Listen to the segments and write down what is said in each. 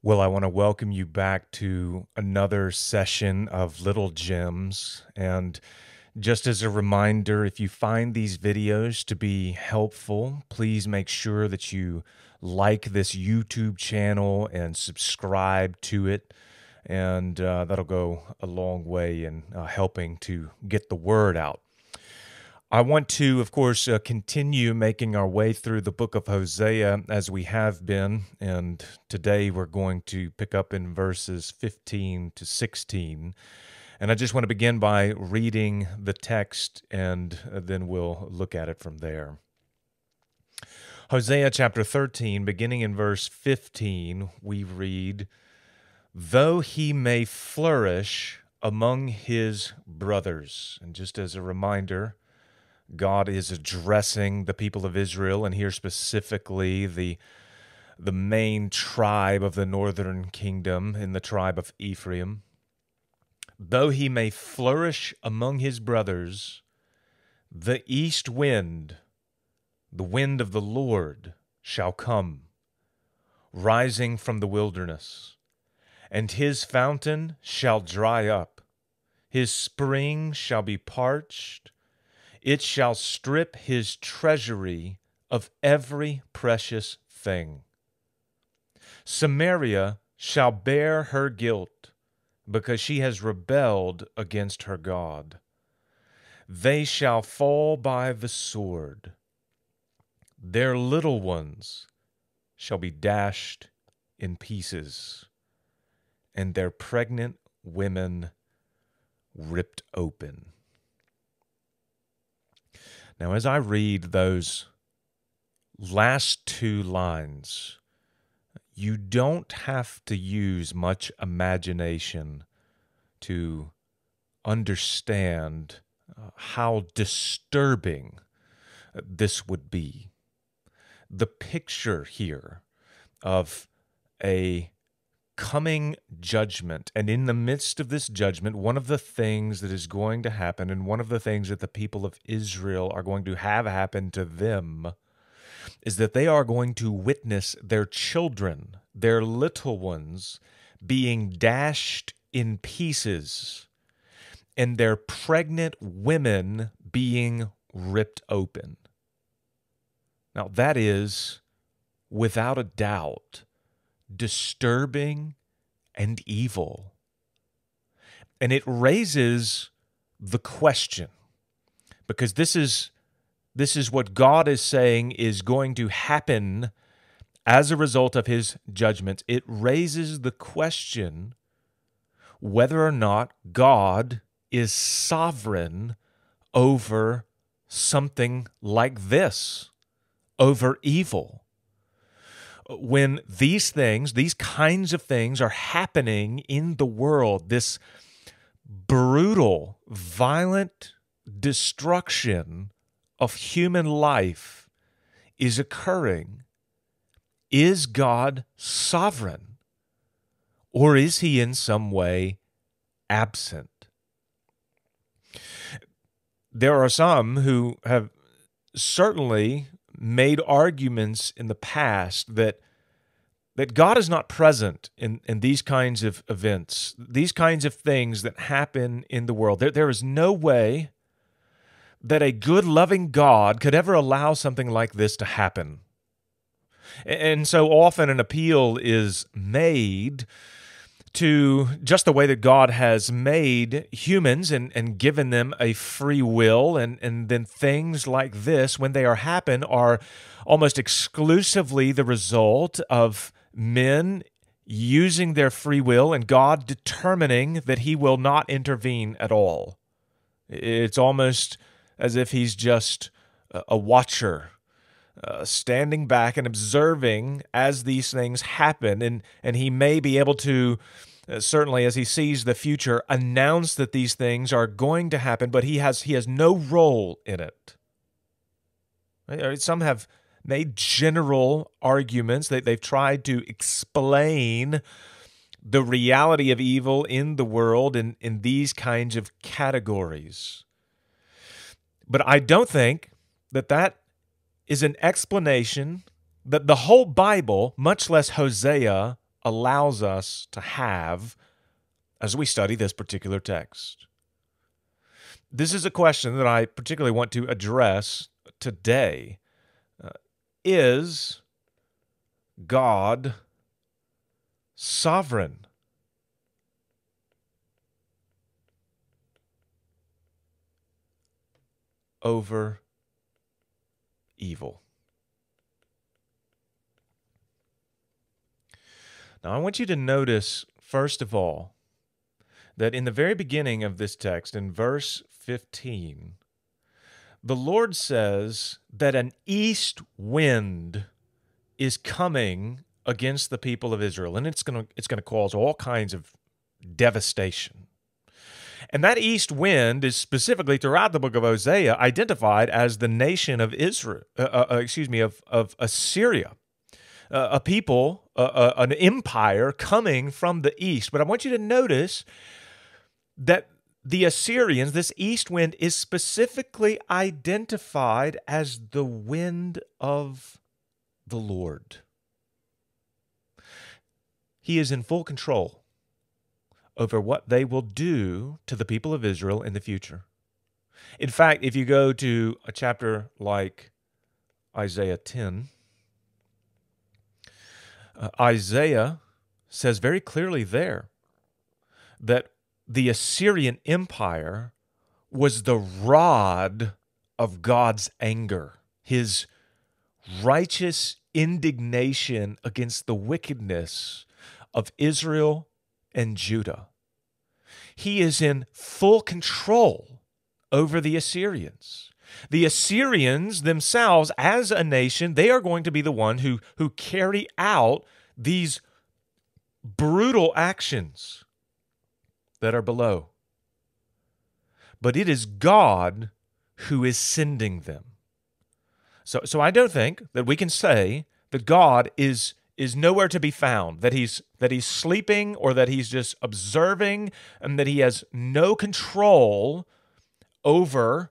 Well, I want to welcome you back to another session of Little Gems. And just as a reminder, if you find these videos to be helpful, please make sure that you like this YouTube channel and subscribe to it. And that'll go a long way in helping to get the word out. I want to, of course, continue making our way through the book of Hosea as we have been, and today we're going to pick up in verses 15 to 16. And I just want to begin by reading the text, and then we'll look at it from there. Hosea chapter 13, beginning in verse 15, we read, "Though he may flourish among his brothers." And just as a reminder, God is addressing the people of Israel, and here specifically the main tribe of the northern kingdom in the tribe of Ephraim. "Though he may flourish among his brothers, the east wind, the wind of the Lord, shall come, rising from the wilderness, and his fountain shall dry up, his spring shall be parched. It shall strip his treasury of every precious thing. Samaria shall bear her guilt, because she has rebelled against her God. They shall fall by the sword. Their little ones shall be dashed in pieces, and their pregnant women ripped open." Now, as I read those last two lines, you don't have to use much imagination to understand how disturbing this would be. The picture here of a coming judgment, and in the midst of this judgment, one of the things that is going to happen, and one of the things that the people of Israel are going to have happen to them, is that they are going to witness their children, their little ones, being dashed in pieces, and their pregnant women being ripped open. Now, that is, without a doubt, disturbing and evil. And it raises the question, because this is what God is saying is going to happen as a result of his judgments. It raises the question whether or not God is sovereign over something like this, over evil. When these things, these kinds of things are happening in the world, this brutal, violent destruction of human life is occurring, is God sovereign, or is he in some way absent? There are some who have certainly made arguments in the past that God is not present in these kinds of events, these kinds of things that happen in the world. There is no way that a good, loving God could ever allow something like this to happen. And so often an appeal is made to just the way that God has made humans and given them a free will, and then things like this, when they happen, are almost exclusively the result of men using their free will and God determining that he will not intervene at all. It's almost as if he's just a watcher, standing back and observing as these things happen, and he may be able to, certainly as he sees the future, announce that these things are going to happen, but he has no role in it. Some have made general arguments that they've tried to explain the reality of evil in the world in these kinds of categories. But I don't think that is an explanation that the whole Bible, much less Hosea, allows us to have as we study this particular text. This is a question that I particularly want to address today. Is God sovereign? Over evil? Now, I want you to notice, first of all, that in the very beginning of this text, in verse 15, the Lord says that an east wind is coming against the people of Israel, and it's going to cause all kinds of devastation. And that east wind is specifically throughout the book of Hosea identified as the nation of Israel, of Assyria, a people, an empire coming from the east. But I want you to notice that the Assyrians, this east wind, is specifically identified as the wind of the Lord. He is in full control over what they will do to the people of Israel in the future. In fact, if you go to a chapter like Isaiah 10, Isaiah says very clearly there that the Assyrian Empire was the rod of God's anger, his righteous indignation against the wickedness of Israel and Judah. He is in full control over the Assyrians. The Assyrians themselves, as a nation, they are going to be the one who carry out these brutal actions that are below. But it is God who is sending them. So I don't think that we can say that God is nowhere to be found, that he's sleeping or that he's just observing and that he has no control over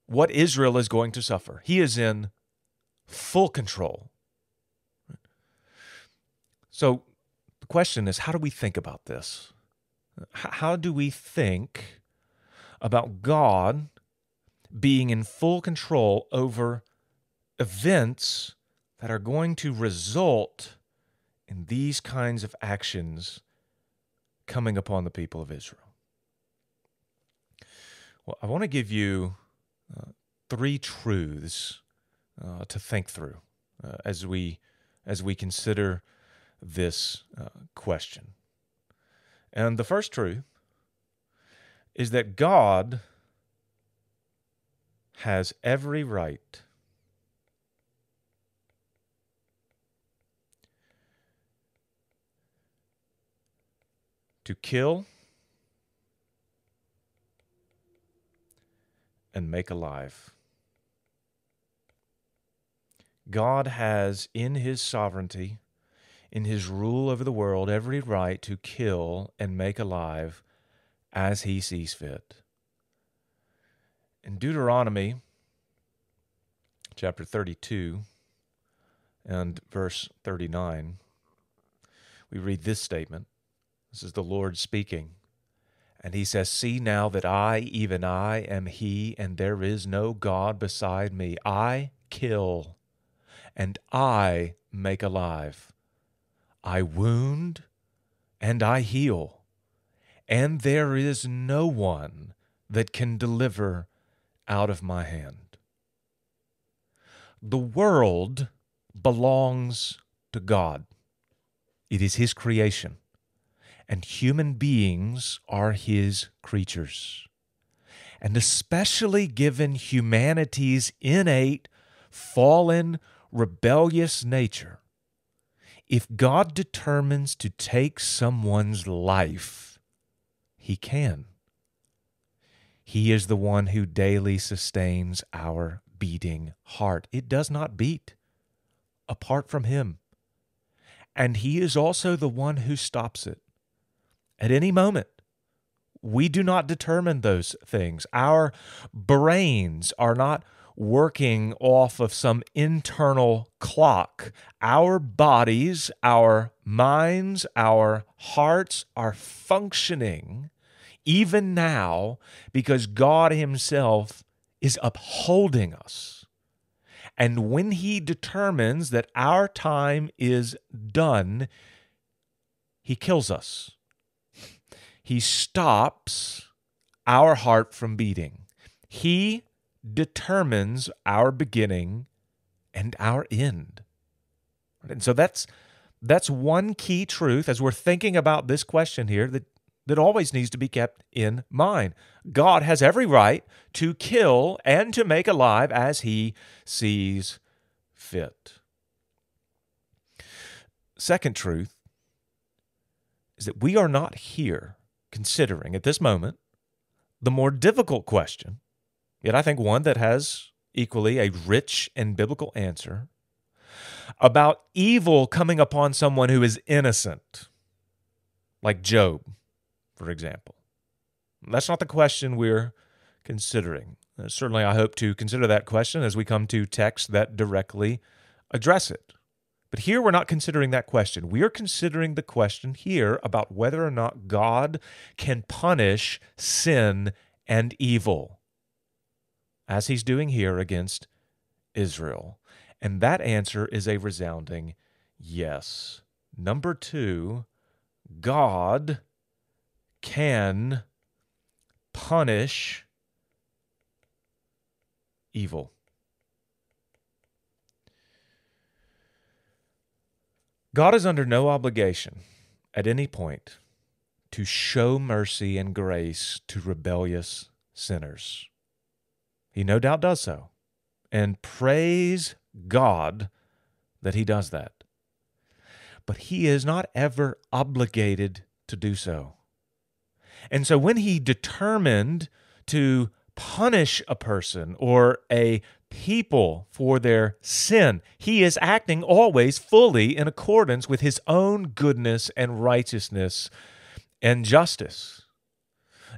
what Israel is going to suffer. He is in full control. So the question is, how do we think about this? How do we think about God being in full control over events that are going to result in these kinds of actions coming upon the people of Israel? Well, I want to give you three truths to think through as we consider this question. And the first truth is that God has every right to kill and make alive. God has, in his sovereignty, in his rule over the world, every right to kill and make alive as he sees fit. In Deuteronomy chapter 32 and verse 39, we read this statement. This is the Lord speaking. And he says, "See now that I, even I, am he, and there is no God beside me. I kill, and I make alive. I wound, and I heal, and there is no one that can deliver out of my hand." The world belongs to God. It is his creation, and human beings are his creatures. And especially given humanity's innate, fallen, rebellious nature, if God determines to take someone's life, he can. He is the one who daily sustains our beating heart. It does not beat apart from him. And he is also the one who stops it. At any moment, we do not determine those things. Our brains are not working off of some internal clock. Our bodies, our minds, our hearts are functioning even now because God Himself is upholding us. And when He determines that our time is done, He kills us. He stops our heart from beating. He determines our beginning and our end. And so that's one key truth as we're thinking about this question here that always needs to be kept in mind. God has every right to kill and to make alive as He sees fit. Second truth is that we are not here considering at this moment the more difficult question, yet I think one that has equally a rich and biblical answer, about evil coming upon someone who is innocent, like Job, for example. That's not the question we're considering. Certainly, I hope to consider that question as we come to texts that directly address it. But here we're not considering that question. We are considering the question here about whether or not God can punish sin and evil, as He's doing here against Israel. And that answer is a resounding yes. Number two, God can punish evil. God is under no obligation at any point to show mercy and grace to rebellious sinners. He no doubt does so. And praise God that He does that. But He is not ever obligated to do so. And so when He determined to punish a person or a people for their sin, He is acting always fully in accordance with His own goodness and righteousness and justice.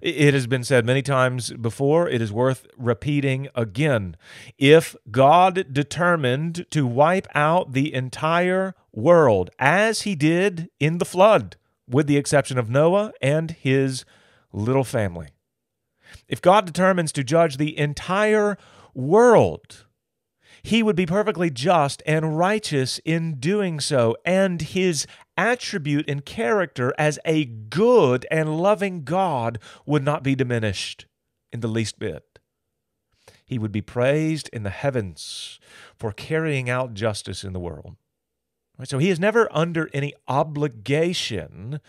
It has been said many times before, it is worth repeating again. If God determined to wipe out the entire world, as He did in the flood, with the exception of Noah and his little family, if God determines to judge the entire world, He would be perfectly just and righteous in doing so, and His attribute and character as a good and loving God would not be diminished in the least bit. He would be praised in the heavens for carrying out justice in the world. So He is never under any obligation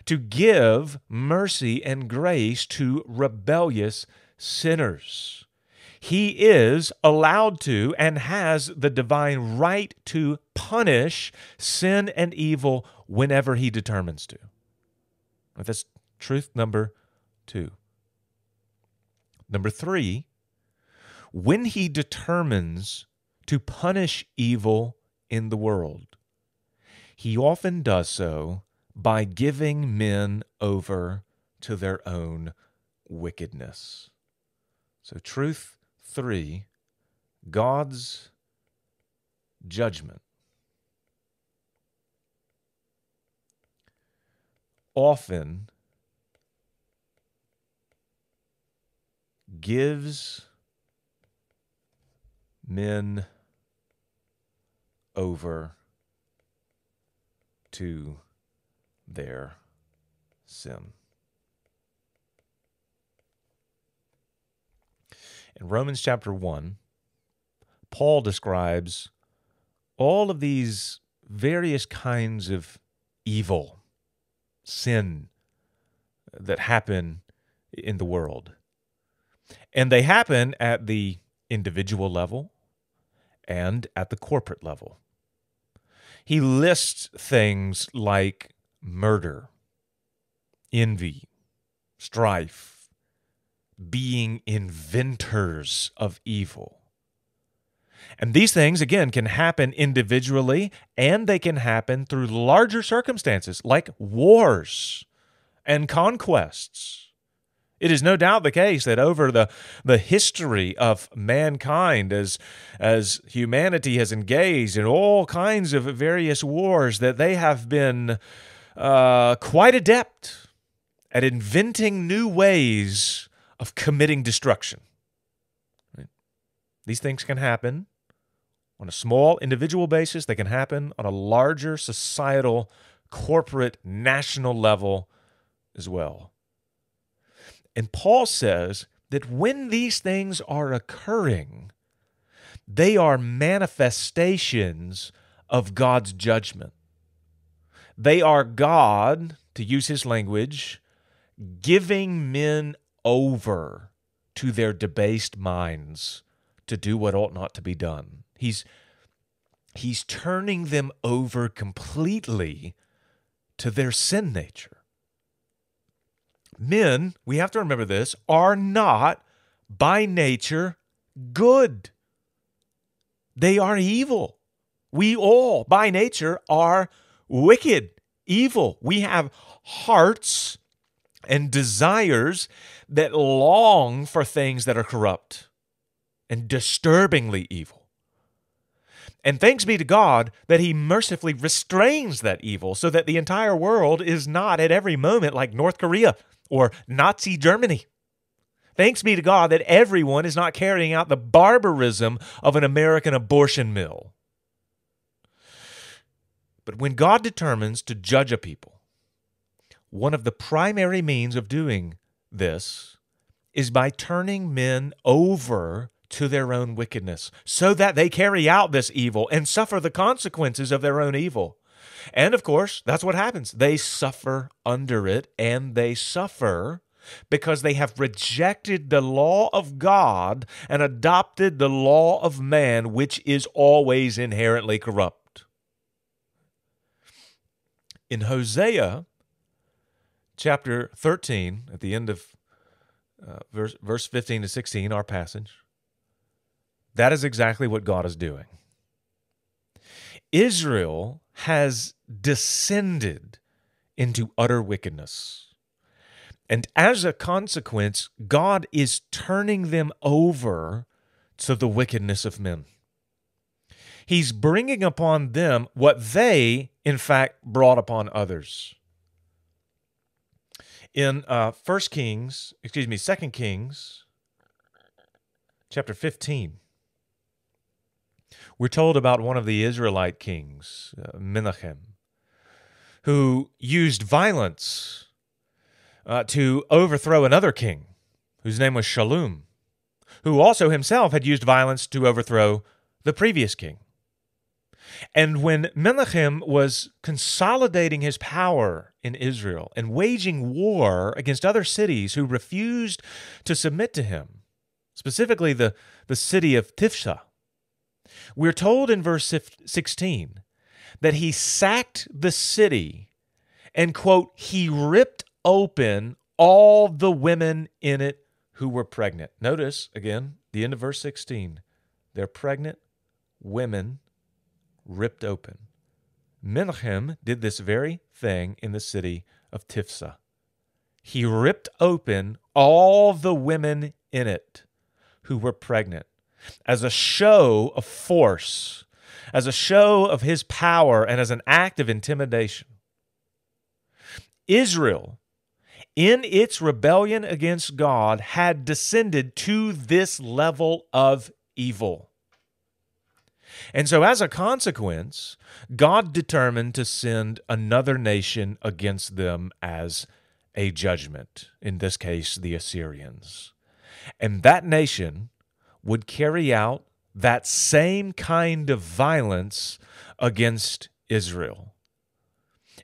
to give mercy and grace to rebellious sinners. He is allowed to and has the divine right to punish sin and evil whenever He determines to. That's truth number two. Number three, when He determines to punish evil in the world, He often does so by giving men over to their own wickedness. So truth three, God's judgment often gives men over to their sin. In Romans chapter 1, Paul describes all of these various kinds of evil, sin that happen in the world. And they happen at the individual level and at the corporate level. He lists things like murder, envy, strife, being inventors of evil. And these things, again, can happen individually, and they can happen through larger circumstances like wars and conquests It is no doubt the case that over the history of mankind, as humanity has engaged in all kinds of various wars, that they have been quite adept at inventing new ways of committing destruction. Right? These things can happen on a small individual basis. They can happen on a larger societal, corporate, national level as well. And Paul says that when these things are occurring, they are manifestations of God's judgment. They are God, to use his language, giving men over to their debased minds to do what ought not to be done. He's turning them over completely to their sin nature. Men, we have to remember this, are not by nature good. They are evil. We all, by nature, are wicked, evil. We have hearts and desires that long for things that are corrupt and disturbingly evil. And thanks be to God that he mercifully restrains that evil so that the entire world is not at every moment like North Korea or Nazi Germany. Thanks be to God that everyone is not carrying out the barbarism of an American abortion mill. But when God determines to judge a people, one of the primary means of doing this is by turning men over to their own wickedness so that they carry out this evil and suffer the consequences of their own evil. And of course, that's what happens. They suffer under it, and they suffer because they have rejected the law of God and adopted the law of man, which is always inherently corrupt. In Hosea chapter 13, at the end of verse 15 to 16, our passage, that is exactly what God is doing. Israel has descended into utter wickedness. And as a consequence, God is turning them over to the wickedness of men. He's bringing upon them what they, in fact, brought upon others. In 2 Kings, chapter 15, we're told about one of the Israelite kings, Menachem, who used violence to overthrow another king, whose name was Shallum, who also himself had used violence to overthrow the previous king. And when Menachem was consolidating his power in Israel and waging war against other cities who refused to submit to him, specifically the city of Tifsa, we're told in verse 16 that he sacked the city and, quote, he ripped open all the women in it who were pregnant. Notice, again, the end of verse 16. They're pregnant women ripped open. Menachem did this very thing in the city of Tifsa. He ripped open all the women in it who were pregnant as a show of force, as a show of his power, and as an act of intimidation. Israel, in its rebellion against God, had descended to this level of evil. And so as a consequence, God determined to send another nation against them as a judgment, in this case, the Assyrians. And that nation would carry out that same kind of violence against Israel.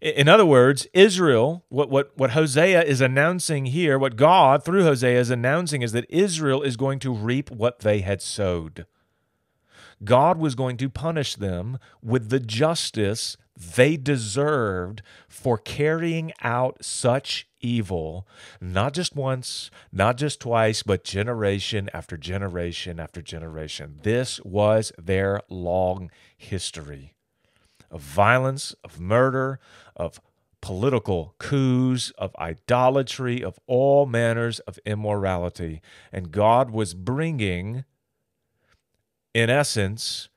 In other words, Israel, what Hosea is announcing here, what God through Hosea is announcing, is that Israel is going to reap what they had sowed. God was going to punish them with the justice they deserved for carrying out such evil, not just once, not just twice, but generation after generation after generation. This was their long history of violence, of murder, of political coups, of idolatry, of all manners of immorality. And God was bringing, in essence,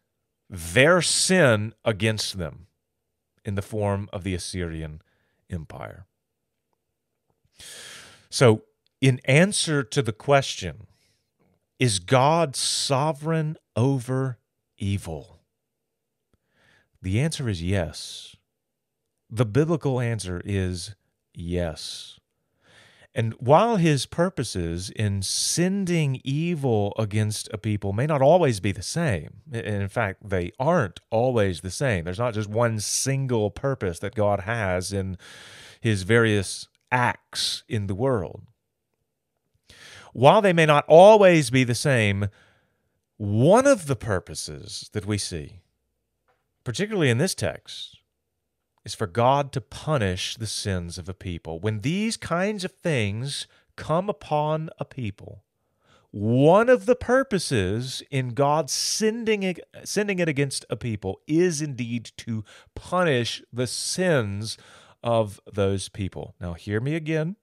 their sin against them in the form of the Assyrian Empire. So, in answer to the question, is God sovereign over evil? The answer is yes. The biblical answer is yes. And while his purposes in sending evil against a people may not always be the same, and in fact, they aren't always the same. There's not just one single purpose that God has in his various acts in the world. While they may not always be the same, one of the purposes that we see, particularly in this text, is for God to punish the sins of a people. When these kinds of things come upon a people, one of the purposes in God sending it against a people is indeed to punish the sins of those people. Now, hear me again.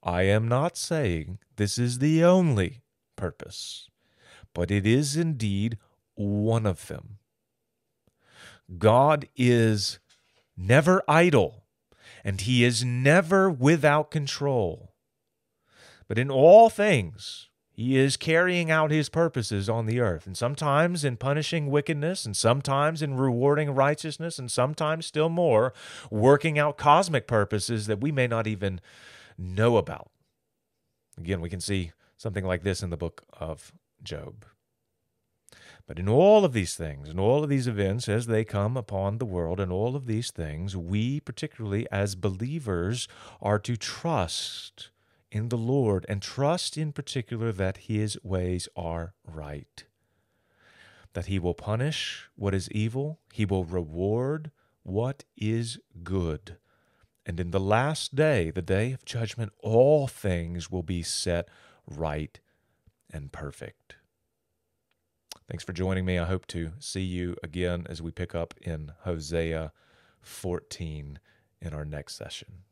I am not saying this is the only purpose, but it is indeed one of them. God is never idle, and he is never without control. But in all things, he is carrying out his purposes on the earth, and sometimes in punishing wickedness, and sometimes in rewarding righteousness, and sometimes still more, working out cosmic purposes that we may not even know about. Again, we can see something like this in the book of Job. But in all of these things, in all of these events as they come upon the world, in all of these things, we, particularly as believers, are to trust in the Lord, and trust in particular that his ways are right, that he will punish what is evil, he will reward what is good. And in the last day, the day of judgment, all things will be set right and perfect. Thanks for joining me. I hope to see you again as we pick up in Hosea 14 in our next session.